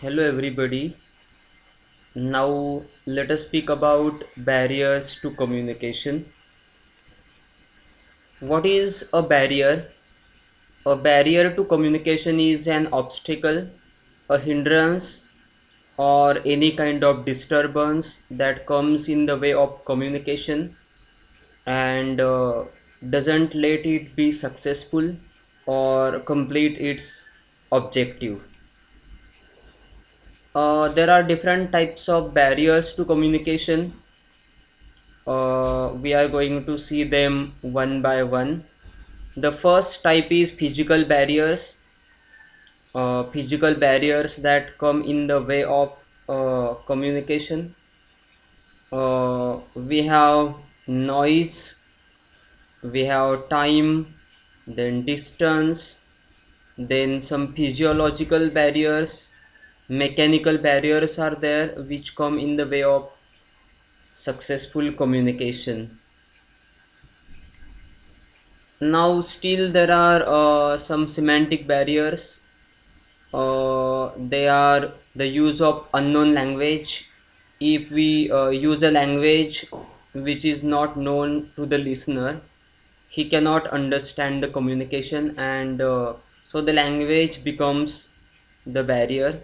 Hello everybody. Now let us speak about barriers to communication. What is a barrier? A barrier to communication is an obstacle, a hindrance, or any kind of disturbance that comes in the way of communication and doesn't let it be successful or complete its objective. There are different types of barriers to communication. We are going to see them one by one. The first type is physical barriers. Physical barriers that come in the way of communication. We have noise, we have time, then distance, then some physiological barriers, mechanical barriers are there which come in the way of successful communication. Now still there are some semantic barriers. They are the use of unknown language. If we use a language which is not known to the listener, he cannot understand the communication, and so the language becomes the barrier.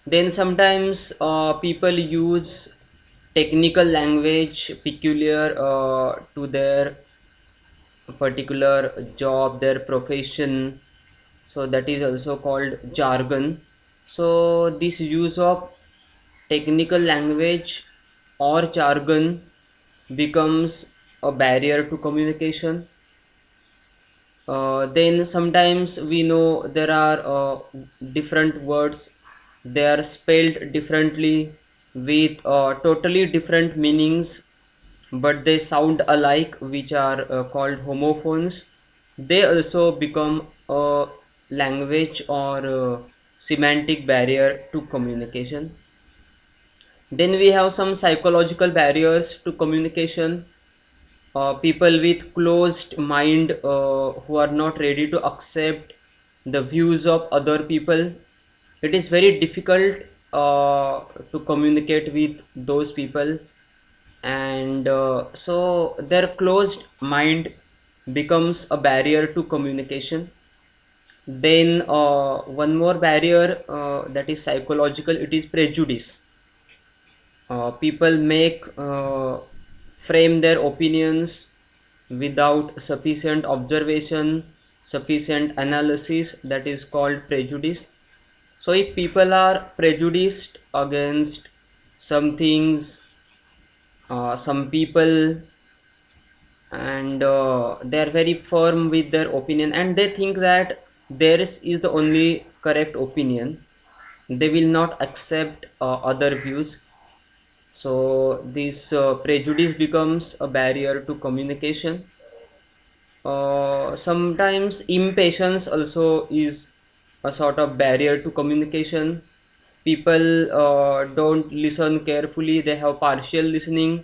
Then sometimes people use technical language peculiar to their particular job, their profession, so that is also called jargon. So this use of technical language or jargon becomes a barrier to communication. Then sometimes we know there are different words, they are spelled differently with totally different meanings, but they sound alike, which are called homophones. They also become a language or semantic barrier to communication. Then we have some psychological barriers to communication. People with closed mind who are not ready to accept the views of other people. It is very difficult to communicate with those people, and so their closed mind becomes a barrier to communication. Then one more barrier that is psychological, it is prejudice. People make frame their opinions without sufficient observation, sufficient analysis, that is called prejudice. So if people are prejudiced against some things, some people, and they are very firm with their opinion and they think that theirs is the only correct opinion, they will not accept other views. So this prejudice becomes a barrier to communication. Sometimes impatience also is a sort of barrier to communication. People don't listen carefully, they have partial listening,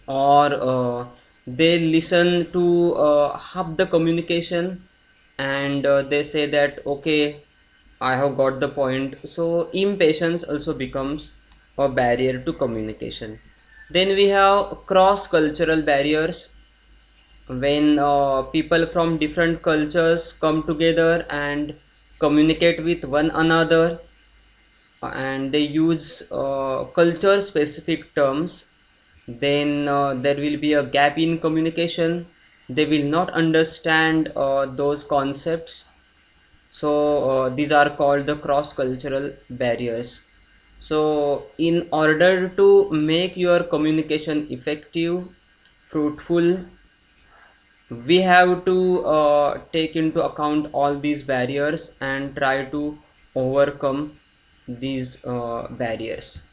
or they listen to half the communication, and they say that okay, I have got the point. So impatience also becomes a barrier to communication. Then we have cross cultural barriers. When people from different cultures come together and communicate with one another, and they use culture specific terms, then there will be a gap in communication, they will not understand those concepts. So these are called the cross cultural barriers. So in order to make your communication effective, fruitful, we have to take into account all these barriers and try to overcome these barriers.